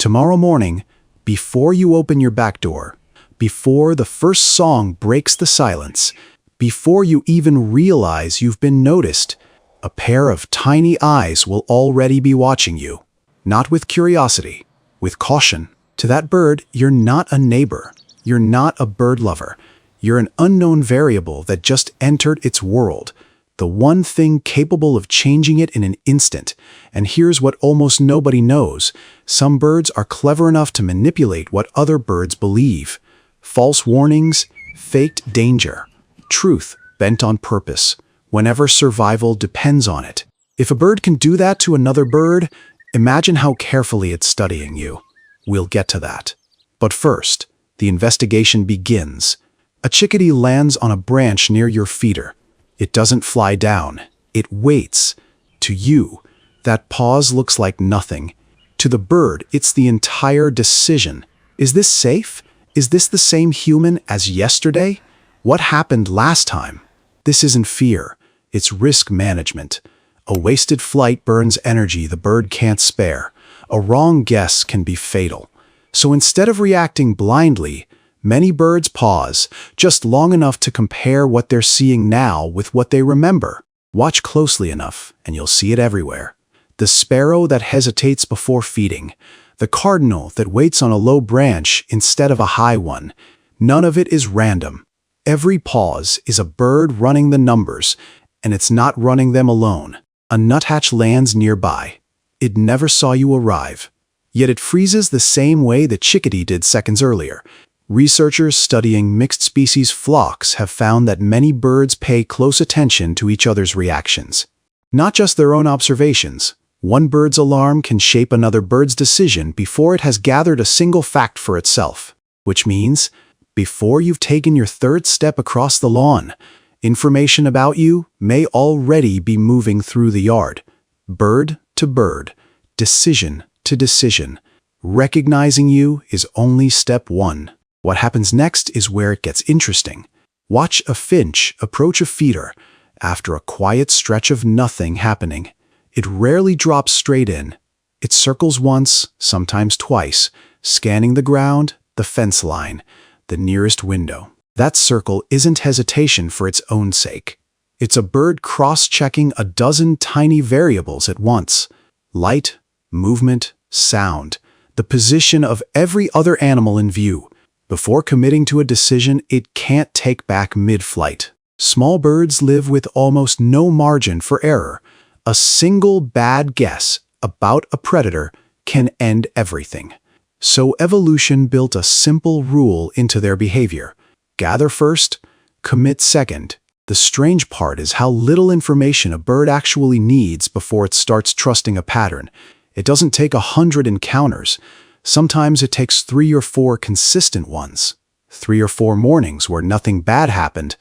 Tomorrow morning, before you open your back door, before the first song breaks the silence, before you even realize you've been noticed, a pair of tiny eyes will already be watching you. Not with curiosity, with caution. To that bird, you're not a neighbor. You're not a bird lover. You're an unknown variable that just entered its world. The one thing capable of changing it in an instant. And here's what almost nobody knows. Some birds are clever enough to manipulate what other birds believe. False warnings, faked danger. Truth bent on purpose, whenever survival depends on it. If a bird can do that to another bird, imagine how carefully it's studying you. We'll get to that. But first, the investigation begins. A chickadee lands on a branch near your feeder. It doesn't fly down. It waits. To you, that pause looks like nothing. To the bird, it's the entire decision. Is this safe? Is this the same human as yesterday? What happened last time? This isn't fear. It's risk management. A wasted flight burns energy the bird can't spare. A wrong guess can be fatal. So instead of reacting blindly, many birds pause, just long enough to compare what they're seeing now with what they remember. Watch closely enough, and you'll see it everywhere. The sparrow that hesitates before feeding. The cardinal that waits on a low branch instead of a high one. None of it is random. Every pause is a bird running the numbers, and it's not running them alone. A nuthatch lands nearby. It never saw you arrive. Yet it freezes the same way the chickadee did seconds earlier. Researchers studying mixed-species flocks have found that many birds pay close attention to each other's reactions. Not just their own observations. One bird's alarm can shape another bird's decision before it has gathered a single fact for itself. Which means, before you've taken your third step across the lawn, information about you may already be moving through the yard. Bird to bird, decision to decision. Recognizing you is only step one. What happens next is where it gets interesting. Watch a finch approach a feeder after a quiet stretch of nothing happening. It rarely drops straight in. It circles once, sometimes twice, scanning the ground, the fence line, the nearest window. That circle isn't hesitation for its own sake. It's a bird cross-checking a dozen tiny variables at once. Light, movement, sound, the position of every other animal in view. Before committing to a decision it can't take back mid-flight. Small birds live with almost no margin for error. A single bad guess about a predator can end everything. So evolution built a simple rule into their behavior. Gather first, commit second. The strange part is how little information a bird actually needs before it starts trusting a pattern. It doesn't take 100 encounters. Sometimes it takes 3 or 4 consistent ones. 3 or 4 mornings where nothing bad happened,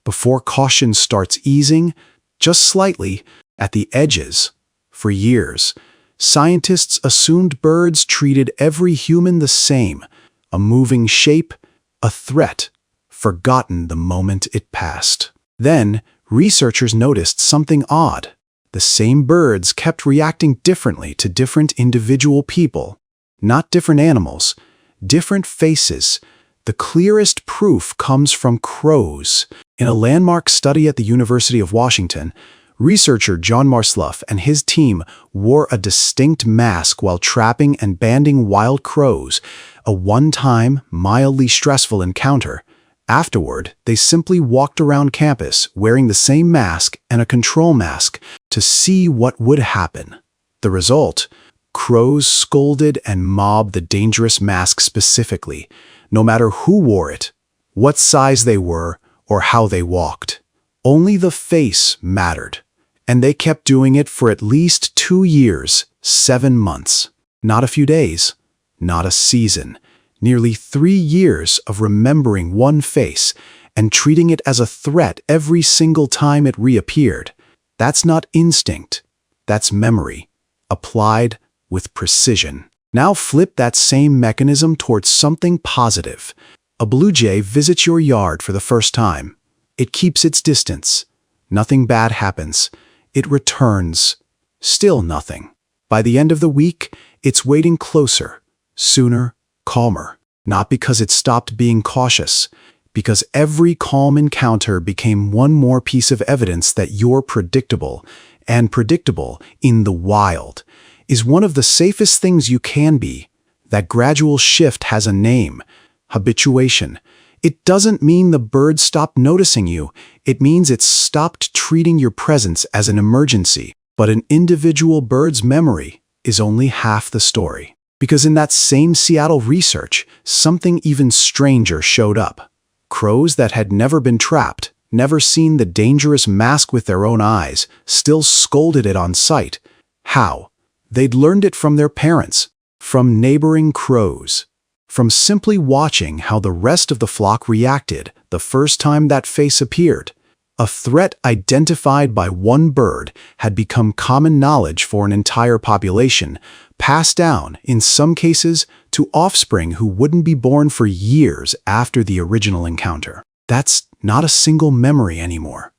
before caution starts easing, just slightly, at the edges. For years, scientists assumed birds treated every human the same, a moving shape, a threat, forgotten the moment it passed. Then, researchers noticed something odd. The same birds kept reacting differently to different individual people. Not different animals, different faces. The clearest proof comes from crows. In a landmark study at the University of Washington, researcher John Marsluff and his team wore a distinct mask while trapping and banding wild crows, a one-time, mildly stressful encounter. Afterward, they simply walked around campus wearing the same mask and a control mask to see what would happen. The result? Crows scolded and mobbed the dangerous mask specifically, no matter who wore it, what size they were, or how they walked. Only the face mattered. And they kept doing it for at least 2 years, 7 months. Not a few days, not a season. Nearly 3 years of remembering one face and treating it as a threat every single time it reappeared. That's not instinct. That's memory, applied with precision. Now flip that same mechanism towards something positive. A blue jay visits your yard for the first time. It keeps its distance. Nothing bad happens. It returns. Still nothing. By the end of the week, it's waiting closer, sooner, calmer. Not because it stopped being cautious, because every calm encounter became one more piece of evidence that you're predictable, and predictable in the wild is one of the safest things you can be. That gradual shift has a name: habituation. It doesn't mean the bird stopped noticing you. It means it stopped treating your presence as an emergency. But an individual bird's memory is only half the story. Because in that same Seattle research, something even stranger showed up. Crows that had never been trapped, never seen the dangerous mask with their own eyes, still scolded it on sight. How? They'd learned it from their parents, from neighboring crows, from simply watching how the rest of the flock reacted the first time that face appeared. A threat identified by one bird had become common knowledge for an entire population, passed down, in some cases, to offspring who wouldn't be born for years after the original encounter. That's not a single memory anymore.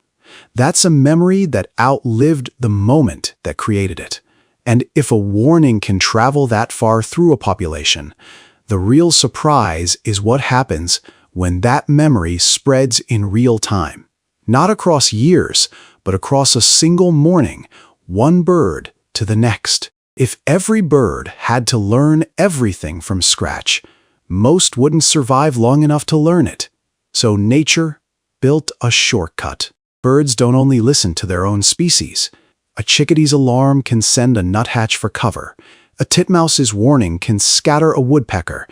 That's a memory that outlived the moment that created it. And if a warning can travel that far through a population, the real surprise is what happens when that memory spreads in real time. Not across years, but across a single morning, one bird to the next. If every bird had to learn everything from scratch, most wouldn't survive long enough to learn it. So nature built a shortcut. Birds don't only listen to their own species. A chickadee's alarm can send a nuthatch for cover. A titmouse's warning can scatter a woodpecker.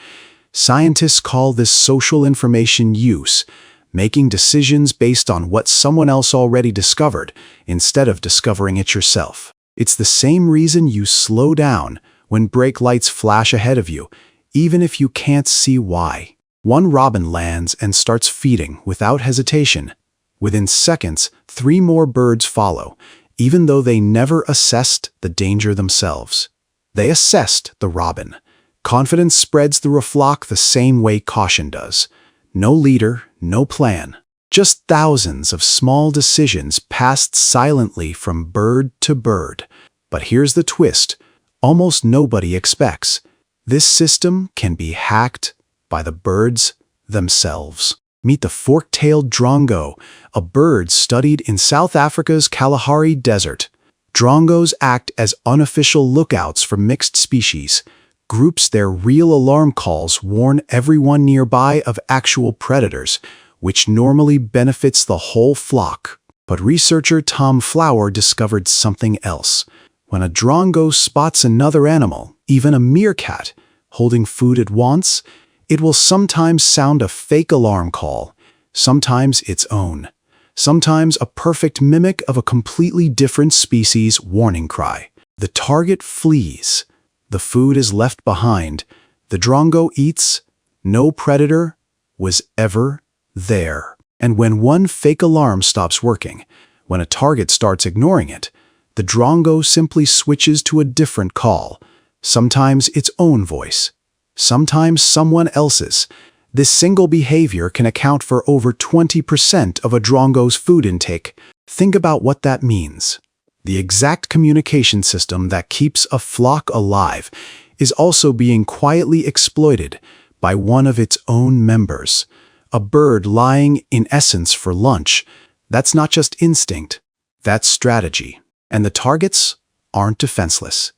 Scientists call this social information use, making decisions based on what someone else already discovered instead of discovering it yourself. It's the same reason you slow down when brake lights flash ahead of you, even if you can't see why. One robin lands and starts feeding without hesitation. Within seconds, 3 more birds follow, even though they never assessed the danger themselves. They assessed the robin. Confidence spreads through a flock the same way caution does. No leader, no plan. Just thousands of small decisions passed silently from bird to bird. But here's the twist: almost nobody expects. This system can be hacked by the birds themselves. Meet the fork-tailed drongo, a bird studied in South Africa's Kalahari Desert. Drongos act as unofficial lookouts for mixed species. Groups their real alarm calls warn everyone nearby of actual predators, which normally benefits the whole flock. But researcher Tom Flower discovered something else. When a drongo spots another animal, even a meerkat, holding food it wants, it will sometimes sound a fake alarm call, sometimes its own, sometimes a perfect mimic of a completely different species' warning cry. The target flees. The food is left behind. The drongo eats. No predator was ever there. And when one fake alarm stops working, when a target starts ignoring it, the drongo simply switches to a different call, sometimes its own voice, sometimes someone else's. This single behavior can account for over 20% of a drongo's food intake. Think about what that means. The exact communication system that keeps a flock alive is also being quietly exploited by one of its own members. A bird lying in essence for lunch. That's not just instinct, that's strategy. And the targets aren't defenseless.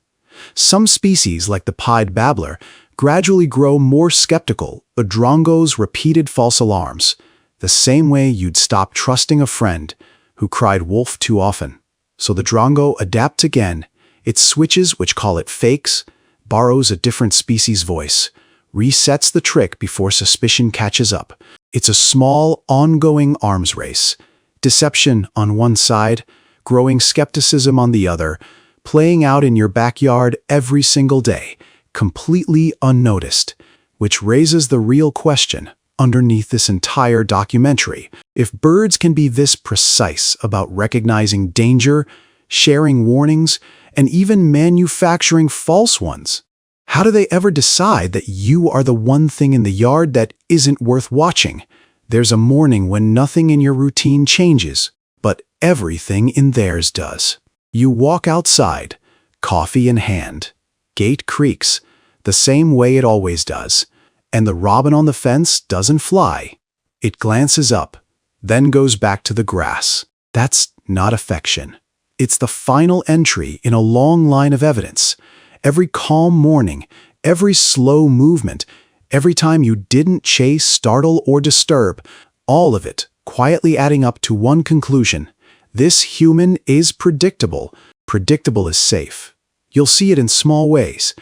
Some species, like the pied babbler, gradually grow more skeptical of drongo's repeated false alarms, the same way you'd stop trusting a friend who cried wolf too often. So the drongo adapts again. It switches, which call it fakes, borrows a different species' voice, resets the trick before suspicion catches up. It's a small, ongoing arms race. Deception on one side, growing skepticism on the other, playing out in your backyard every single day, completely unnoticed, which raises the real question underneath this entire documentary. If birds can be this precise about recognizing danger, sharing warnings, and even manufacturing false ones, how do they ever decide that you are the one thing in the yard that isn't worth watching? There's a morning when nothing in your routine changes, but everything in theirs does. You walk outside, coffee in hand. Gate creaks. the same way it always does. And the robin on the fence doesn't fly. It glances up, then goes back to the grass. That's not affection. It's the final entry in a long line of evidence. Every calm morning, every slow movement, every time you didn't chase, startle, or disturb, all of it quietly adding up to one conclusion. This human is predictable. Predictable is safe. You'll see it in small ways.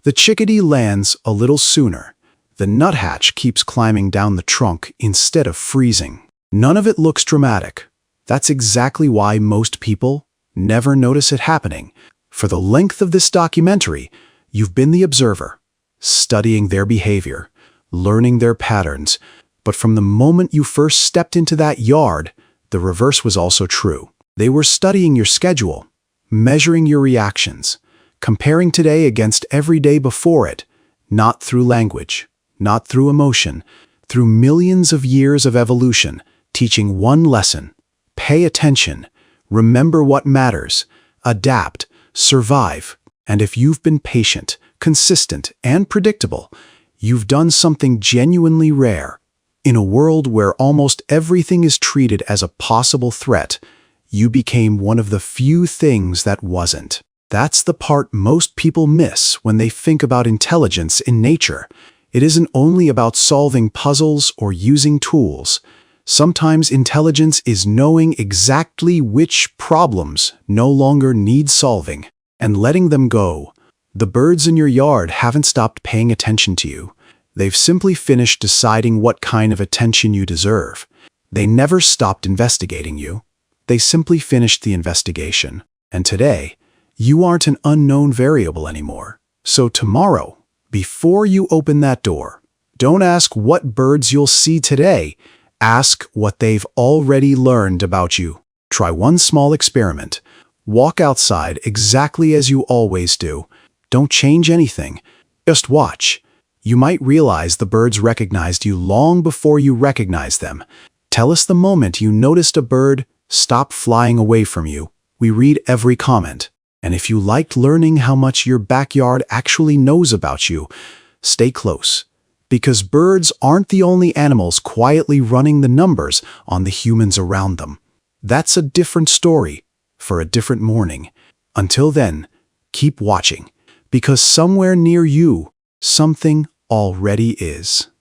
The chickadee lands a little sooner. The nuthatch keeps climbing down the trunk instead of freezing. None of it looks dramatic. That's exactly why most people never notice it happening. For the length of this documentary, you've been the observer, studying their behavior, learning their patterns. But from the moment you first stepped into that yard, the reverse was also true. They were studying your schedule, measuring your reactions, comparing today against every day before it, not through language, not through emotion, through millions of years of evolution, teaching one lesson: pay attention, remember what matters, adapt, survive. And if you've been patient, consistent, and predictable, you've done something genuinely rare. In a world where almost everything is treated as a possible threat, you became one of the few things that wasn't. That's the part most people miss when they think about intelligence in nature. It isn't only about solving puzzles or using tools. Sometimes intelligence is knowing exactly which problems no longer need solving and letting them go. The birds in your yard haven't stopped paying attention to you. They've simply finished deciding what kind of attention you deserve. They never stopped investigating you. They simply finished the investigation. And today, you aren't an unknown variable anymore. So tomorrow, before you open that door, don't ask what birds you'll see today. Ask what they've already learned about you. Try one small experiment. Walk outside exactly as you always do. Don't change anything. Just watch. You might realize the birds recognized you long before you recognized them. Tell us the moment you noticed a bird stop flying away from you. We read every comment. And if you liked learning how much your backyard actually knows about you, stay close. Because birds aren't the only animals quietly running the numbers on the humans around them. That's a different story for a different morning. Until then, keep watching, because somewhere near you, something already is.